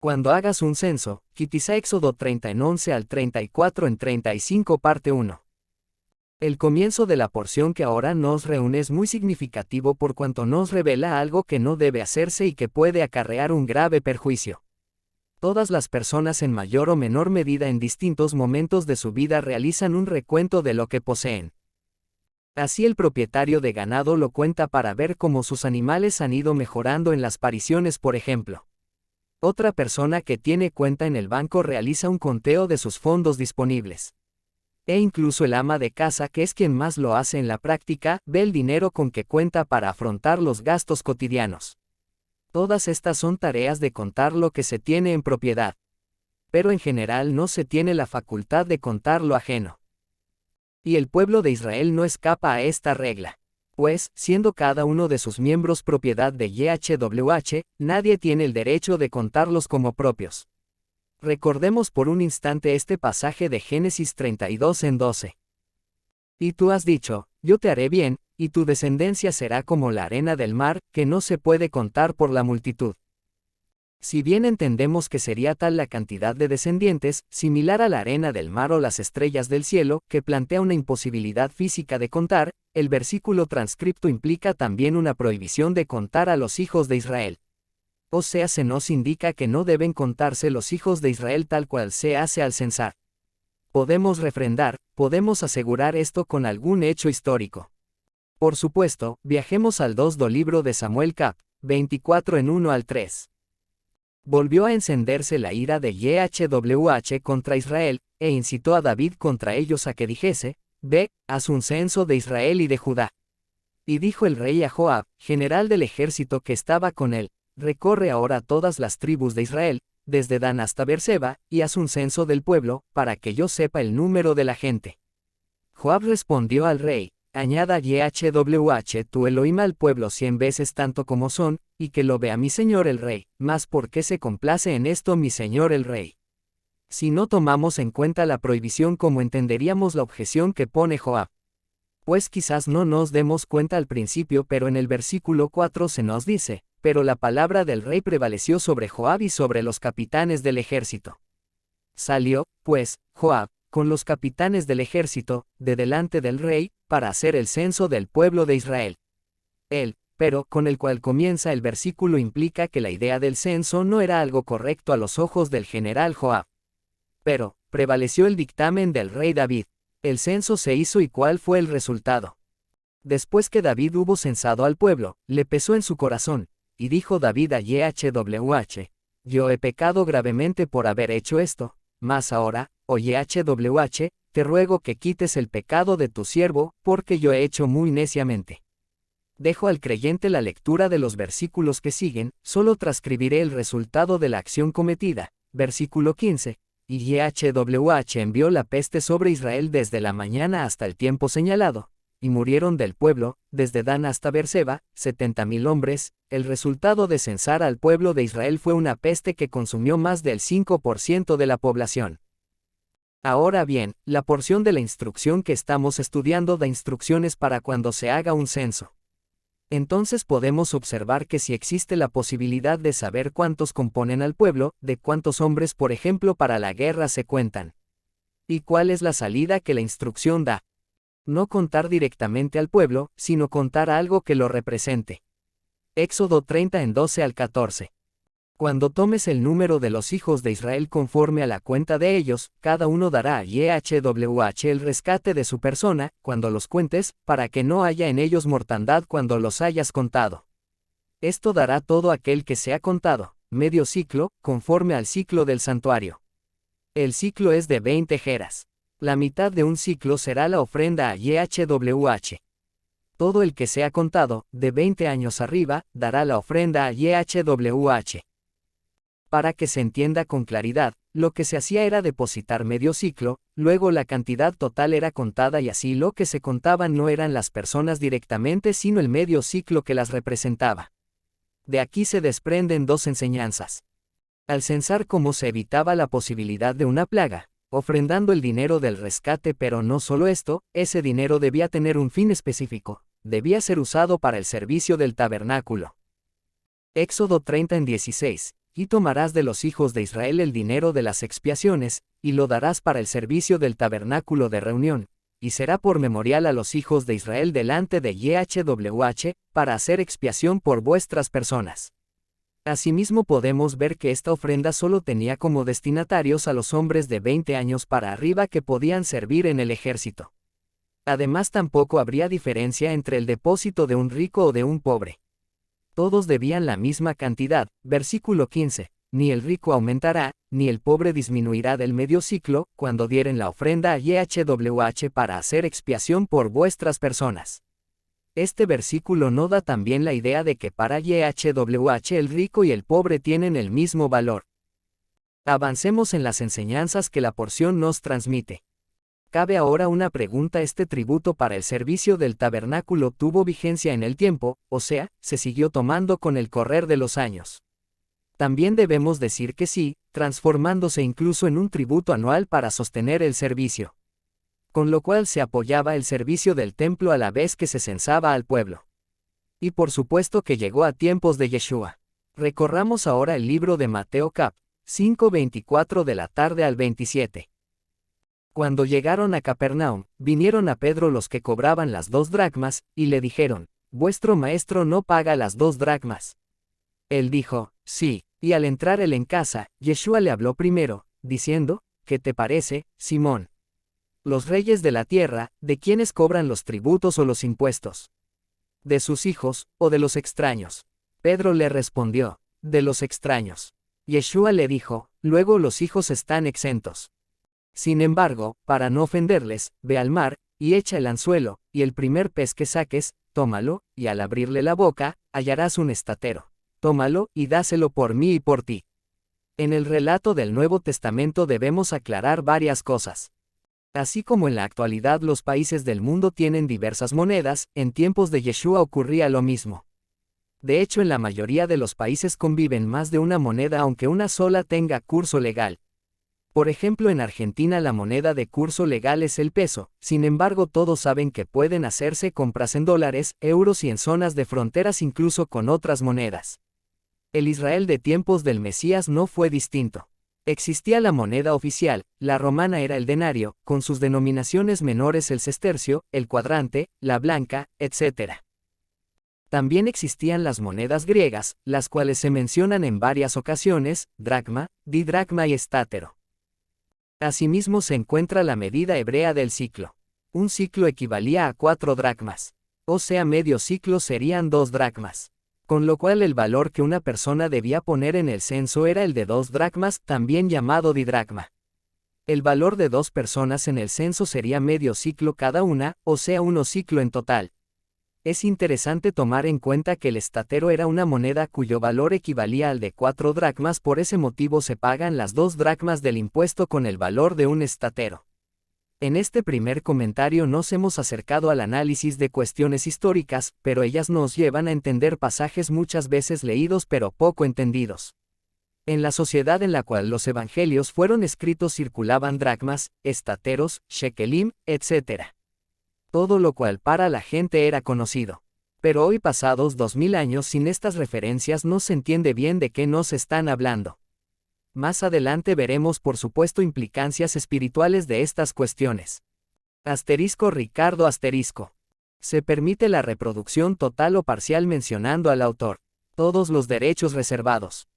Cuando hagas un censo, quizá Éxodo 30 en 11 al 34 en 35 parte 1. El comienzo de la porción que ahora nos reúne es muy significativo por cuanto nos revela algo que no debe hacerse y que puede acarrear un grave perjuicio. Todas las personas en mayor o menor medida en distintos momentos de su vida realizan un recuento de lo que poseen. Así el propietario de ganado lo cuenta para ver cómo sus animales han ido mejorando en las pariciones, por ejemplo. Otra persona que tiene cuenta en el banco realiza un conteo de sus fondos disponibles. E incluso el ama de casa, que es quien más lo hace en la práctica, ve el dinero con que cuenta para afrontar los gastos cotidianos. Todas estas son tareas de contar lo que se tiene en propiedad. Pero en general no se tiene la facultad de contar lo ajeno. Y el pueblo de Israel no escapa a esta regla. Pues, siendo cada uno de sus miembros propiedad de YHWH, nadie tiene el derecho de contarlos como propios. Recordemos por un instante este pasaje de Génesis 32 en 12. Y tú has dicho, yo te haré bien, y tu descendencia será como la arena del mar, que no se puede contar por la multitud. Si bien entendemos que sería tal la cantidad de descendientes, similar a la arena del mar o las estrellas del cielo, que plantea una imposibilidad física de contar, el versículo transcripto implica también una prohibición de contar a los hijos de Israel. O sea, se nos indica que no deben contarse los hijos de Israel tal cual se hace al censar. Podemos refrendar, podemos asegurar esto con algún hecho histórico. Por supuesto, viajemos al 2 do libro de Samuel cap. 24 en 1 al 3. Volvió a encenderse la ira de YHWH contra Israel, e incitó a David contra ellos a que dijese, ve, haz un censo de Israel y de Judá. Y dijo el rey a Joab, general del ejército que estaba con él, recorre ahora todas las tribus de Israel, desde Dan hasta Beerseba, y haz un censo del pueblo, para que yo sepa el número de la gente. Joab respondió al rey, añada YHWH tu Elohim al pueblo 100 veces tanto como son, y que lo vea mi señor el rey, mas ¿por qué se complace en esto mi señor el rey? Si no tomamos en cuenta la prohibición, ¿cómo entenderíamos la objeción que pone Joab? Pues quizás no nos demos cuenta al principio, pero en el versículo 4 se nos dice, pero la palabra del rey prevaleció sobre Joab y sobre los capitanes del ejército. Salió, pues, Joab, con los capitanes del ejército, de delante del rey, para hacer el censo del pueblo de Israel. Él, pero, con el cual comienza el versículo implica que la idea del censo no era algo correcto a los ojos del general Joab. Pero, prevaleció el dictamen del rey David. El censo se hizo y ¿cuál fue el resultado? Después que David hubo censado al pueblo, le pesó en su corazón, y dijo David a YHWH, yo he pecado gravemente por haber hecho esto, mas ahora, oh YHWH, te ruego que quites el pecado de tu siervo, porque yo he hecho muy neciamente. Dejo al creyente la lectura de los versículos que siguen, solo transcribiré el resultado de la acción cometida. Versículo 15. Y YHWH envió la peste sobre Israel desde la mañana hasta el tiempo señalado, y murieron del pueblo, desde Dan hasta Beerseba, 70,000 hombres. El resultado de censar al pueblo de Israel fue una peste que consumió más del 5% de la población. Ahora bien, la porción de la instrucción que estamos estudiando da instrucciones para cuando se haga un censo. Entonces podemos observar que si existe la posibilidad de saber cuántos componen al pueblo, de cuántos hombres por ejemplo para la guerra se cuentan. ¿Y cuál es la salida que la instrucción da? No contar directamente al pueblo, sino contar algo que lo represente. Éxodo 30 en 12 al 14. Cuando tomes el número de los hijos de Israel conforme a la cuenta de ellos, cada uno dará a YHWH el rescate de su persona, cuando los cuentes, para que no haya en ellos mortandad cuando los hayas contado. Esto dará todo aquel que sea contado, medio ciclo, conforme al ciclo del santuario. El ciclo es de 20 geras. La mitad de un ciclo será la ofrenda a YHWH. Todo el que sea contado, de 20 años arriba, dará la ofrenda a YHWH. Para que se entienda con claridad, lo que se hacía era depositar medio ciclo, luego la cantidad total era contada y así lo que se contaban no eran las personas directamente sino el medio ciclo que las representaba. De aquí se desprenden dos enseñanzas. Al censar cómo se evitaba la posibilidad de una plaga, ofrendando el dinero del rescate, pero no solo esto, ese dinero debía tener un fin específico, debía ser usado para el servicio del tabernáculo. Éxodo 30 en 16. Y tomarás de los hijos de Israel el dinero de las expiaciones, y lo darás para el servicio del tabernáculo de reunión, y será por memorial a los hijos de Israel delante de Yahweh, para hacer expiación por vuestras personas. Asimismo podemos ver que esta ofrenda solo tenía como destinatarios a los hombres de 20 años para arriba que podían servir en el ejército. Además tampoco habría diferencia entre el depósito de un rico o de un pobre. Todos debían la misma cantidad. Versículo 15. Ni el rico aumentará, ni el pobre disminuirá del medio ciclo, cuando dieren la ofrenda a Yahweh para hacer expiación por vuestras personas. Este versículo no da también la idea de que para Yahweh el rico y el pobre tienen el mismo valor. Avancemos en las enseñanzas que la porción nos transmite. Cabe ahora una pregunta: ¿este tributo para el servicio del tabernáculo tuvo vigencia en el tiempo, o sea, se siguió tomando con el correr de los años? También debemos decir que sí, transformándose incluso en un tributo anual para sostener el servicio. Con lo cual se apoyaba el servicio del templo a la vez que se censaba al pueblo. Y por supuesto que llegó a tiempos de Yeshua. Recorramos ahora el libro de Mateo cap. 5:24 de la tarde al 27. Cuando llegaron a Capernaum, vinieron a Pedro los que cobraban las 2 dracmas, y le dijeron: «¿Vuestro maestro no paga las 2 dracmas?» Él dijo: «Sí», y al entrar él en casa, Yeshua le habló primero, diciendo: «¿Qué te parece, Simón? Los reyes de la tierra, ¿de quiénes cobran los tributos o los impuestos? ¿De sus hijos, o de los extraños?» Pedro le respondió: «De los extraños». Yeshua le dijo: «Luego los hijos están exentos. Sin embargo, para no ofenderles, ve al mar, y echa el anzuelo, y el primer pez que saques, tómalo, y al abrirle la boca, hallarás un estatero. Tómalo, y dáselo por mí y por ti». En el relato del Nuevo Testamento debemos aclarar varias cosas. Así como en la actualidad los países del mundo tienen diversas monedas, en tiempos de Yeshua ocurría lo mismo. De hecho, en la mayoría de los países conviven más de una moneda aunque una sola tenga curso legal. Por ejemplo, en Argentina la moneda de curso legal es el peso, sin embargo todos saben que pueden hacerse compras en dólares, euros y en zonas de fronteras incluso con otras monedas. El Israel de tiempos del Mesías no fue distinto. Existía la moneda oficial, la romana era el denario, con sus denominaciones menores el sestercio, el cuadrante, la blanca, etc. También existían las monedas griegas, las cuales se mencionan en varias ocasiones: dracma, didracma y estátero. Asimismo se encuentra la medida hebrea del ciclo. Un ciclo equivalía a 4 dracmas. O sea, medio ciclo serían 2 dracmas. Con lo cual el valor que una persona debía poner en el censo era el de 2 dracmas, también llamado didracma. El valor de 2 personas en el censo sería medio ciclo cada una, o sea 1 ciclo en total. Es interesante tomar en cuenta que el estatero era una moneda cuyo valor equivalía al de 4 dracmas, por ese motivo se pagan las 2 dracmas del impuesto con el valor de un estatero. En este primer comentario nos hemos acercado al análisis de cuestiones históricas, pero ellas nos llevan a entender pasajes muchas veces leídos pero poco entendidos. En la sociedad en la cual los evangelios fueron escritos circulaban dracmas, estateros, shekelim, etc. Todo lo cual para la gente era conocido. Pero hoy, pasados 2000 años sin estas referencias, no se entiende bien de qué nos están hablando. Más adelante veremos por supuesto implicancias espirituales de estas cuestiones. Ricardo *. Se permite la reproducción total o parcial mencionando al autor. Todos los derechos reservados.